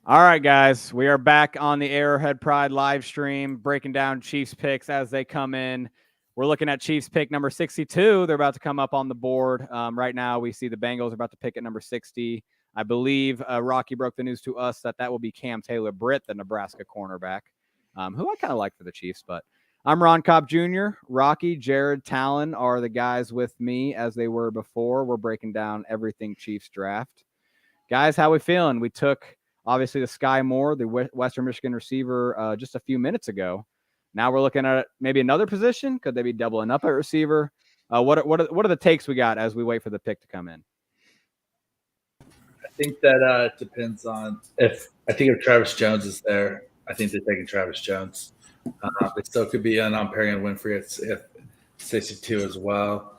All right, guys, we are back on the Arrowhead Pride live stream, breaking down Chiefs picks as they come in. We're looking at Chiefs pick number 62. They're about to come up on the board. Right now, we see the Bengals are about to pick at number 60. I believe Rocky broke the news to us that will be Cam Taylor-Britt, the Nebraska cornerback, who I kind of like for the Chiefs. But I'm Ron Kopp Jr. Rocky, Jared, Talon are the guys with me as they were before. We're breaking down everything Chiefs draft. Guys, how we feeling? We took obviously the Sky Moore, the Western Michigan receiver, just a few minutes ago. Now we're looking at maybe another position. Could they be doubling up at receiver? What are the takes we got as we wait for the pick to come in? I think that depends on if Travis Jones is there. I think they're taking Travis Jones. It still could be an Perrion Winfrey at 62 as well.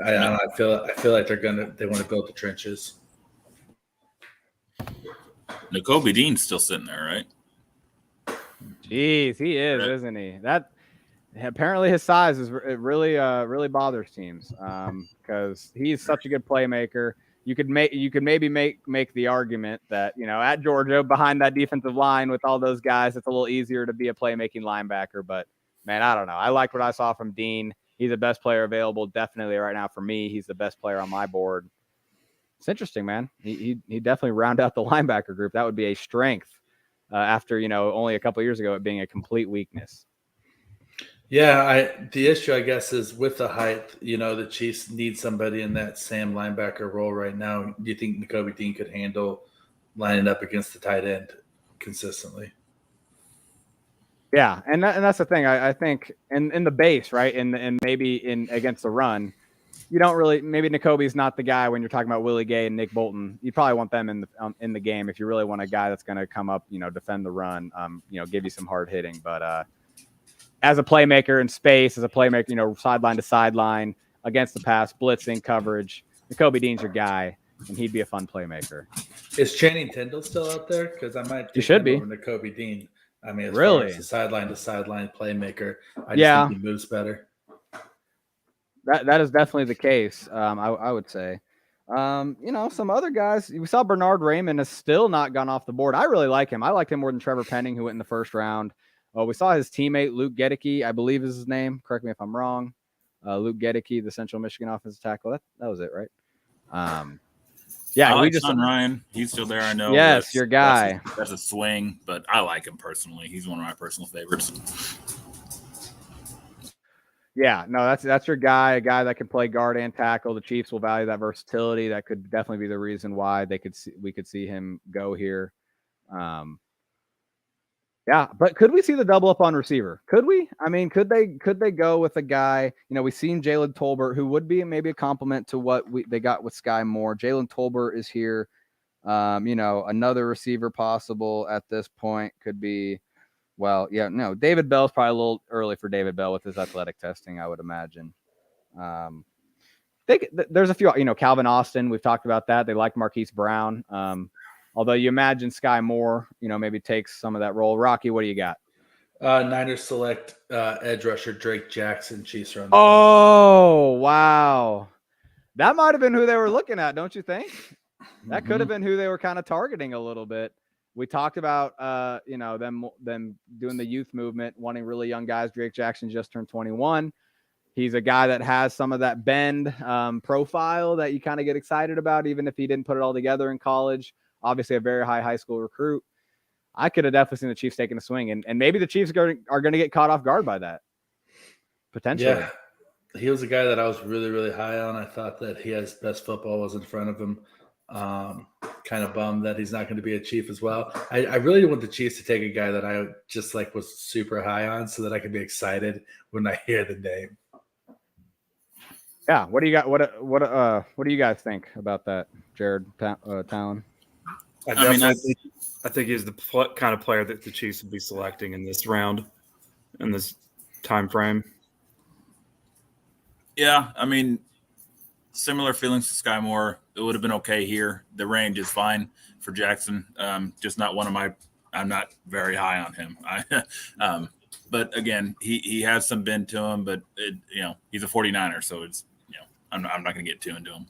I feel like they want to build the trenches. Nakobe Dean's still sitting there, right? Jeez, he is, right. Isn't he? That apparently his size is really bothers teams because he's such a good playmaker. You could maybe make the argument that, you know, at Georgia behind that defensive line with all those guys, it's a little easier to be a playmaking linebacker. But man, I don't know. I like what I saw from Dean. He's the best player available definitely right now for me. He's the best player on my board. It's interesting, man. He definitely round out the linebacker group. That would be a strength after, you know, only a couple of years ago it being a complete weakness. Yeah, the issue, I guess, is with the height. You know, the Chiefs need somebody in that Sam linebacker role right now. Do you think Nakobe Dean could handle lining up against the tight end consistently? Yeah, and that's the thing. I think in the base, right, and maybe in against the run, you don't really, maybe Nakobe's not the guy when you're talking about Willie Gay and Nick Bolton. You probably want them in the game if you really want a guy that's going to come up, you know, defend the run, you know, give you some hard hitting. But as a playmaker in space, as a playmaker, you know, sideline to sideline against the pass, blitzing coverage, Nakobe Dean's your guy, and he'd be a fun playmaker. Is Channing Tindall still out there? Because I might. He should be. Over Nakobe Dean. I mean, as really? far as the sideline to sideline playmaker, I just think he moves better. That is definitely the case. I would say, you know, some other guys. We saw Bernard Raymond has still not gone off the board. I really like him. I liked him more than Trevor Penning, who went in the first round. We saw his teammate Luke Gedeke, I believe is his name. Correct me if I'm wrong. Luke Gedeke, the Central Michigan offensive tackle. That was it, right? Yeah, we just Ryan. He's still there. I know. Yes, your guy. That's a swing, but I like him personally. He's one of my personal favorites. Yeah, no, that's your guy, a guy that can play guard and tackle. The Chiefs will value that versatility. That could definitely be the reason why we could see him go here. Yeah, but could we see the double up on receiver? Could we? I mean, could they go with a guy? You know, we've seen Jalen Tolbert, who would be maybe a compliment to what they got with Sky Moore. Jalen Tolbert is here. You know, another receiver possible at this point could be. Well, yeah, no, David Bell's probably a little early for David Bell with his athletic testing, I would imagine. There's a few, you know, Calvin Austin, we've talked about that. They like Marquise Brown. Although you imagine Sky Moore, you know, maybe takes some of that role. Rocky, what do you got? Niners select edge rusher Drake Jackson. Chiefs are on the field. Wow. That might have been who they were looking at, don't you think? That could have been who they were kind of targeting a little bit. We talked about, you know, them doing the youth movement, wanting really young guys. Drake Jackson just turned 21. He's a guy that has some of that bend profile that you kind of get excited about, even if he didn't put it all together in college. Obviously, a very high school recruit. I could have definitely seen the Chiefs taking a swing, and maybe the Chiefs are going to get caught off guard by that. Potentially. Yeah, he was a guy that I was really, really high on. I thought that his best football was in front of him. Kind of bummed that he's not going to be a Chief as well. I really want the Chiefs to take a guy that I just like was super high on so that I can be excited when I hear the name. Yeah. What do you got? What do you guys think about that, Jared Talon? I think he's the kind of player that the Chiefs would be selecting in this round, in this time frame. Yeah, I mean, similar feelings to Sky Moore. It would have been okay here. The range is fine for Jackson. Just not one of my. I'm not very high on him. But again, he has some bend to him. But you know, he's a 49er, so it's, you know, I'm not going to get too into him.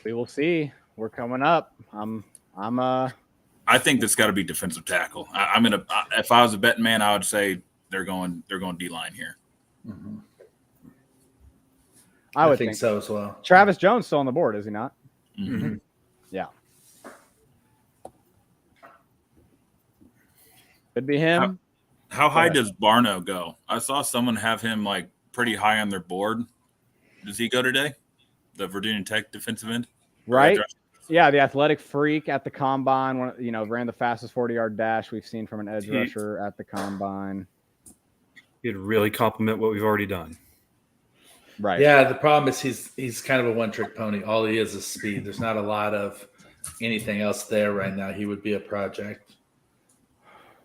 We will see. We're coming up. I think that's got to be defensive tackle. If I was a betting man, I would say they're going D-line here. Mm-hmm. I would think so as well. Travis Jones still on the board, is he not? Mm-hmm. Yeah. Could be him. How high does Barno go? I saw someone have him like pretty high on their board. Does he go today? The Virginia Tech defensive end? Right. Yeah, the athletic freak at the combine, ran the fastest 40-yard dash we've seen from an edge rusher at the combine. He'd really complement what we've already done. Right. Yeah, the problem is he's kind of a one-trick pony. All he is speed. There's not a lot of anything else there right now. He would be a project.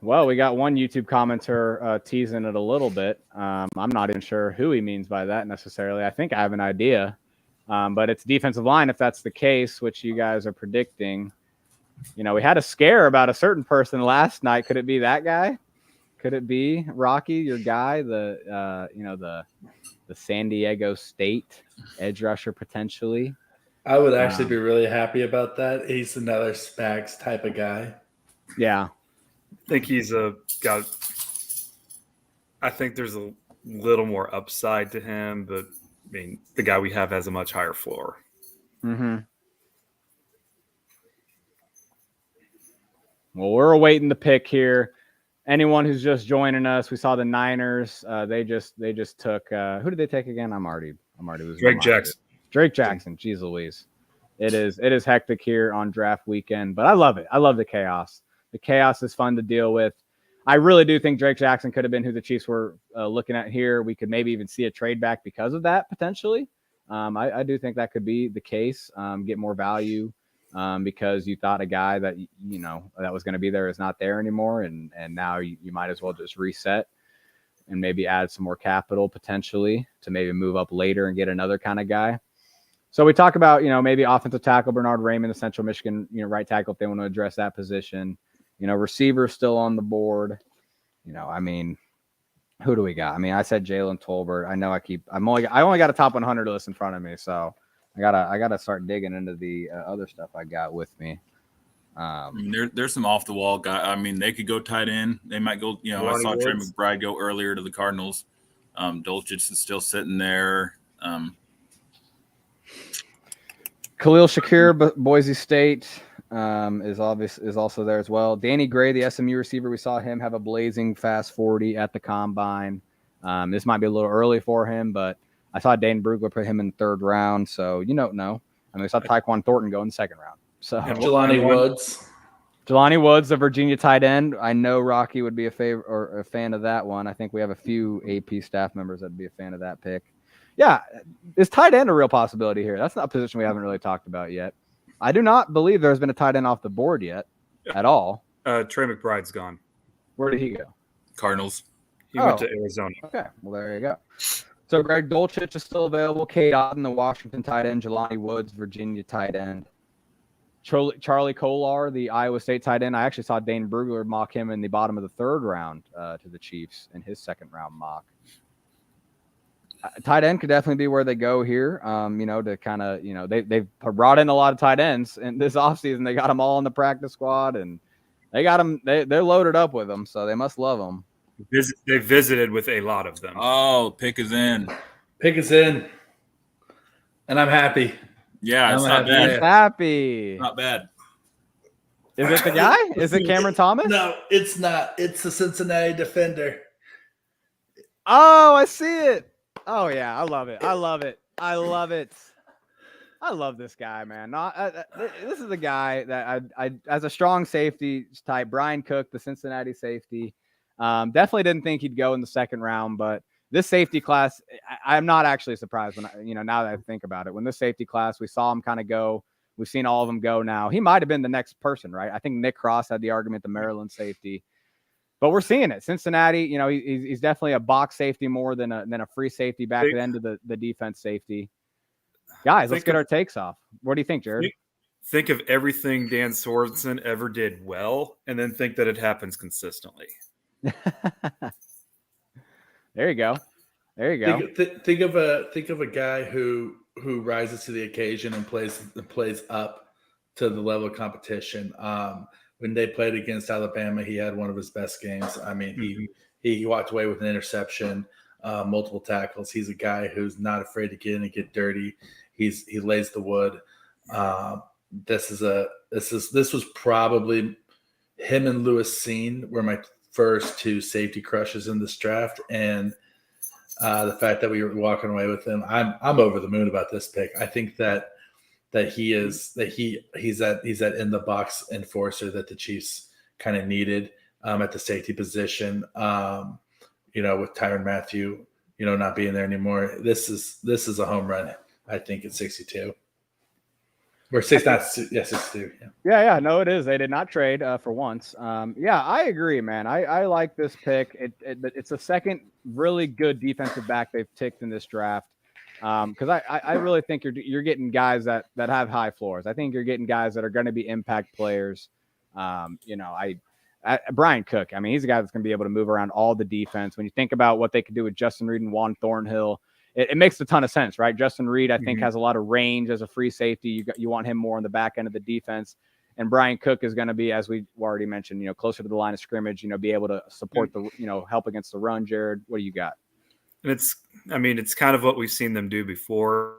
Well, we got one YouTube commenter teasing it a little bit. I'm not even sure who he means by that necessarily. I think I have an idea. But it's defensive line if that's the case, which you guys are predicting. We had a scare about a certain person last night. Could it be that guy? Could it be Rocky, your guy, the San Diego State edge rusher potentially? I would actually be really happy about that. He's another Spags type of guy. Yeah. I think he's I think there's a little more upside to him, but I mean, the guy we have has a much higher floor. Mm-hmm. Well, we're awaiting the pick here. Anyone who's just joining us, we saw the Niners. They just took who did they take again? I'm already losing. Drake Jackson. Drake Jackson. Jeez Louise. It is hectic here on draft weekend, but I love it. I love the chaos. The chaos is fun to deal with. I really do think Drake Jackson could have been who the Chiefs were looking at here. We could maybe even see a trade back because of that potentially. I do think that could be the case. Get more value because you thought a guy that that was going to be there is not there anymore, and now you might as well just reset and maybe add some more capital potentially to maybe move up later and get another kind of guy. So we talk about maybe offensive tackle Bernard Raymond, the Central Michigan right tackle if they want to address that position. Receiver still on the board. I mean, who do we got? I mean, I said Jalen Tolbert. I know I only got a top 100 list in front of me, so I gotta start digging into the other stuff I got with me. There's some off the wall guy. I mean, they could go tight end. They might go. I saw Trey McBride go earlier to the Cardinals. Dulcich is still sitting there. Khalil Shakir, Boise State. Is also there as well. Danny Gray, the SMU receiver, we saw him have a blazing fast 40 at the combine. This might be a little early for him, but I saw Dane Brugler put him in the third round, so you don't know. I mean, we saw Tyquan Thornton go in the second round. So Jelani Woods, the Virginia tight end. I know Rocky would be a fan of that one. I think we have a few AP staff members that'd be a fan of that pick. Yeah, is tight end a real possibility here? That's not a position we haven't really talked about yet. I do not believe there's been a tight end off the board yet at all. Trey McBride's gone. Where did he go? Cardinals. He went to Arizona. Okay, well, there you go. So Greg Dulcich is still available. Cade Otton, the Washington tight end. Jelani Woods, Virginia tight end. Charlie Kolar, the Iowa State tight end. I actually saw Dane Brugler mock him in the bottom of the third round to the Chiefs in his second round mock. Tight end could definitely be where they go here, to kind of, they've brought in a lot of tight ends in this offseason. They got them all on the practice squad, and they got them. They're loaded up with them, so they must love them. They visited with a lot of them. Oh, pick is in. Pick is in. And I'm happy. Yeah, it's not He's bad. happy. Not bad. Is it the guy? Is it Cameron Thomas? No, it's not. It's the Cincinnati defender. Oh, I see it. Oh, yeah. I love it. I love it. I love it. I love this guy, man. This is a guy that I as a strong safety type, Brian Cook, the Cincinnati safety, definitely didn't think he'd go in the second round, but this safety class, I'm not actually surprised when now that I think about it. When this safety class, we saw him kind of go. We've seen all of them go now. He might have been the next person, right? I think Nick Cross had the argument, the Maryland safety. But we're seeing it. Cincinnati, he's definitely a box safety more than a free safety back at the end of the defense safety. Guys, let's get our takes off. What do you think, Jared? Think of everything Dan Sorensen ever did well, and then think that it happens consistently. There you go. There you go. Think of a guy who who rises to the occasion and plays up to the level of competition. When they played against Alabama, he had one of his best games. I mean, he walked away with an interception, multiple tackles. He's a guy who's not afraid to get in and get dirty. He lays the wood. This was probably him and Lewis Seen were my first two safety crushes in this draft, and the fact that we were walking away with him, I'm over the moon about this pick. I think that he's that in the box enforcer that the Chiefs kind of needed at the safety position. With Tyrann Mathieu, not being there anymore. This is a home run, I think, at 62. Or 62. Yeah. No, it is. They did not trade for once. I agree, man. I like this pick. It's the second really good defensive back they've picked in this draft. Because I really think you're getting guys that have high floors. I think you're getting guys that are going to be impact players. Brian Cook, I mean, he's a guy that's going to be able to move around all the defense. When you think about what they could do with Justin Reed and Juan Thornhill, it makes a ton of sense, right? Justin Reed, I think, has a lot of range as a free safety. You want him more on the back end of the defense. And Brian Cook is going to be, as we already mentioned, closer to the line of scrimmage, be able to support help against the run. Jared, what do you got? And it's kind of what we've seen them do before.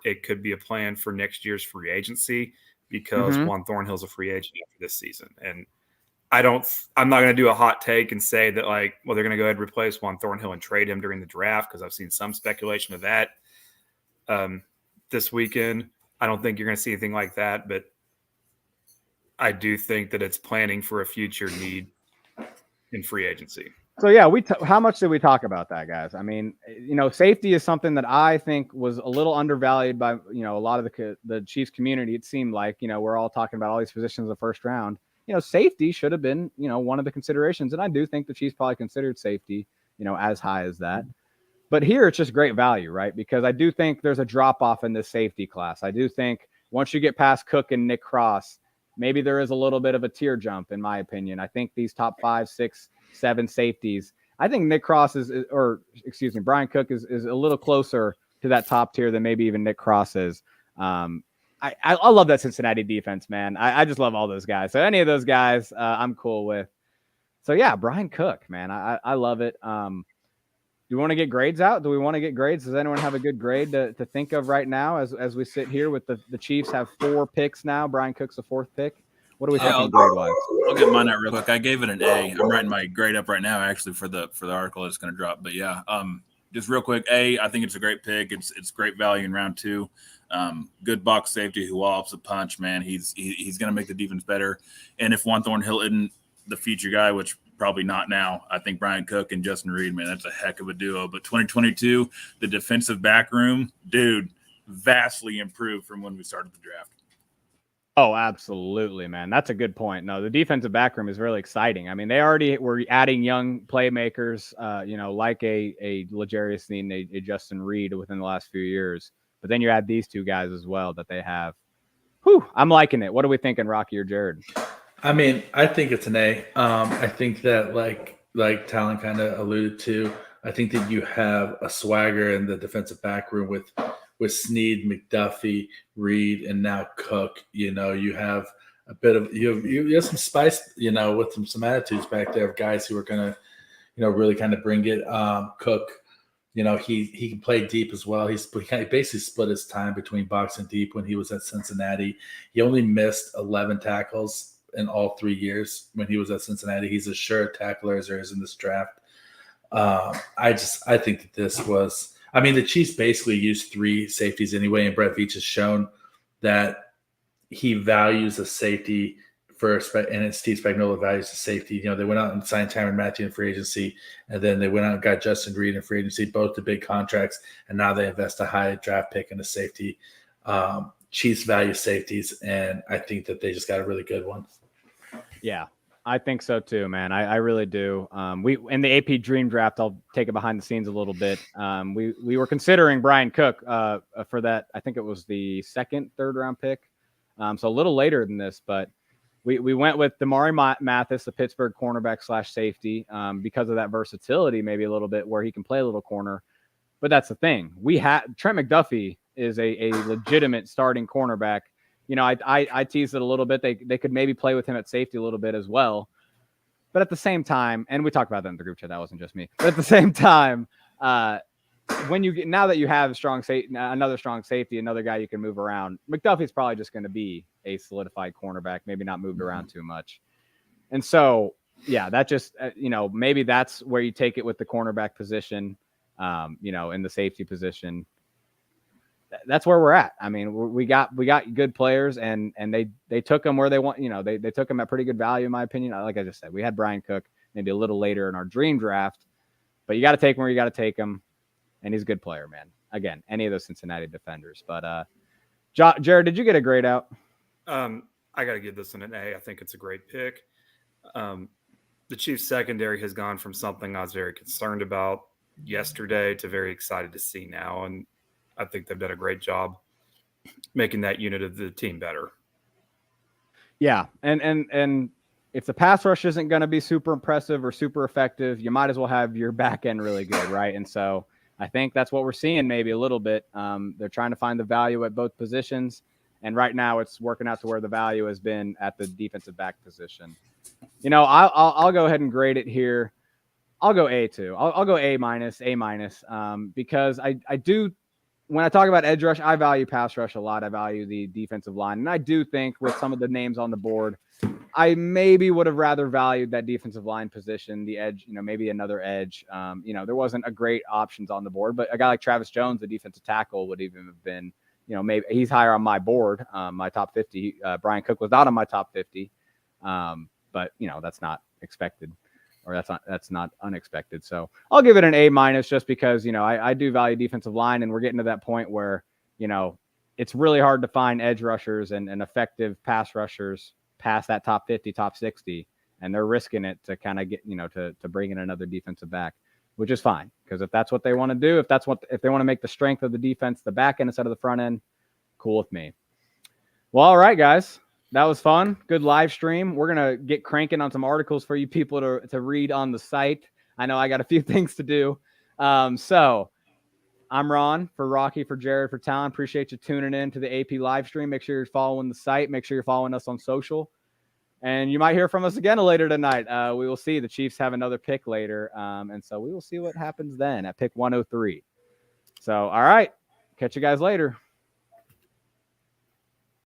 It could be a plan for next year's free agency because Juan Thornhill's a free agent after this season. And I'm not going to do a hot take and say that they're going to go ahead and replace Juan Thornhill and trade him during the draft, because I've seen some speculation of that this weekend. I don't think you're going to see anything like that, but I do think that it's planning for a future need in free agency. So yeah, how much did we talk about that, guys? I mean, safety is something that I think was a little undervalued by a lot of the Chiefs community. It seemed like we're all talking about all these positions in the first round. Safety should have been, one of the considerations. And I do think the Chiefs probably considered safety, as high as that. But here it's just great value, right? Because I do think there's a drop-off in this safety class. I do think once you get past Cook and Nick Cross, maybe there is a little bit of a tier jump, in my opinion. I think these top 5, 6, 7 safeties, I think Nick Cross Brian Cook is a little closer to that top tier than maybe even Nick Cross is. I love that Cincinnati defense, man. I just love all those guys. So any of those guys, I'm cool with. So yeah, Brian Cook, man, I love it. Do you want to get grades out? Do we want to get grades? Does anyone have a good grade to think of right now as we sit here with the Chiefs have 4 picks now? Brian Cook's the 4th pick. What are we thinking grade-wise? I'll get mine out real quick. I gave it an A. I'm writing my grade up right now, actually, for the article that's going to drop. But yeah, just real quick, A, I think it's a great pick. It's great value in round 2. Good box safety who wallops a punch, man. He's going to make the defense better. And if Juan Thornhill isn't the future guy, which probably not now, I think Brian Cook and Justin Reed, man, that's a heck of a duo. But 2022, the defensive back room, dude, vastly improved from when we started the draft. Oh, absolutely, man. That's a good point. No, the defensive back room is really exciting. I mean, they already were adding young playmakers, like a L'Jarius Sneed and a Justin Reed within the last few years. But then you add these 2 guys as well that they have. Whew, I'm liking it. What are we thinking, Rocky or Jared? I mean, I think it's an A. I think that like Talon kind of alluded to, I think that you have a swagger in the defensive back room with Sneed, McDuffie, Reed, and now Cook. You have a bit of you have some spice, with some attitudes back there of guys who are gonna, really kind of bring it. Cook, he can play deep as well. He basically split his time between box and deep when he was at Cincinnati. He only missed 11 tackles in all 3 years when he was at Cincinnati. He's as sure a tackler as there is in this draft. I think that this was. I mean, the Chiefs basically used 3 safeties anyway, and Brett Veach has shown that he values a safety first, and Steve Spagnuolo values the safety. They went out and signed Tyrann Mathieu in free agency, and then they went out and got Justin Reed in free agency, both the big contracts, and now they invest a high draft pick in a safety. Chiefs value safeties, and I think that they just got a really good one. Yeah, I think so too, man. I really do. We in the AP Dream Draft, I'll take it behind the scenes a little bit. We were considering Brian Cook for that. I think it was the 2nd, 3rd round pick. So a little later than this, but we went with Damari Mathis, the Pittsburgh cornerback / safety, because of that versatility, maybe a little bit where he can play a little corner. But that's the thing. We had Trent McDuffie is a legitimate starting cornerback. You know, I teased it a little bit. They could maybe play with him at safety a little bit as well. But at the same time, and we talked about that in the group chat, that wasn't just me. But at the same time, when you get, now that you have another strong safety, another guy you can move around, McDuffie's probably just going to be a solidified cornerback, maybe not moved around too much. And so, yeah, that just, maybe that's where you take it with the cornerback position, in the safety position. That's where we're at. I mean, we got good players, and they took them where they want. They took them at pretty good value, in my opinion. Like I just said, we had Brian Cook maybe a little later in our dream draft, but you got to take him where you got to take him, and he's a good player, man. Again, any of those Cincinnati defenders. But Jared, did you get a grade out? I got to give this an A. I think it's a great pick. The Chiefs secondary has gone from something I was very concerned about yesterday to very excited to see now, and I think they've done a great job making that unit of the team better. Yeah, and if the pass rush isn't going to be super impressive or super effective, you might as well have your back end really good, right? And so I think that's what we're seeing maybe a little bit. They're trying to find the value at both positions, and right now it's working out to where the value has been at the defensive back position. I'll go ahead and grade it here. I'll go A too. I'll go A minus, because I do. When I talk about edge rush, I value pass rush a lot. I value the defensive line. And I do think with some of the names on the board, I maybe would have rather valued that defensive line position, the edge, maybe another edge. There wasn't a great options on the board, but a guy like Travis Jones, the defensive tackle, would even have been, maybe he's higher on my board, my top 50. Brian Cook was not on my top 50. But that's not expected. Or that's not unexpected. So I'll give it an A minus just because, I do value defensive line, and we're getting to that point where, it's really hard to find edge rushers and effective pass rushers past that top 50, top 60. And they're risking it to kind of get, to bring in another defensive back, which is fine. Because if that's what they want to do, if they want to make the strength of the defense the back end instead of the front end, cool with me. Well, all right, guys. That was fun. Good live stream. We're going to get cranking on some articles for you people to read on the site. I know I got a few things to do. So I'm Ron, for Rocky, for Jared, for Talon. Appreciate you tuning in to the AP live stream. Make sure you're following the site. Make sure you're following us on social. And you might hear from us again later tonight. We will see. The Chiefs have another pick later. And so we will see what happens then at pick 103. So, all right. Catch you guys later.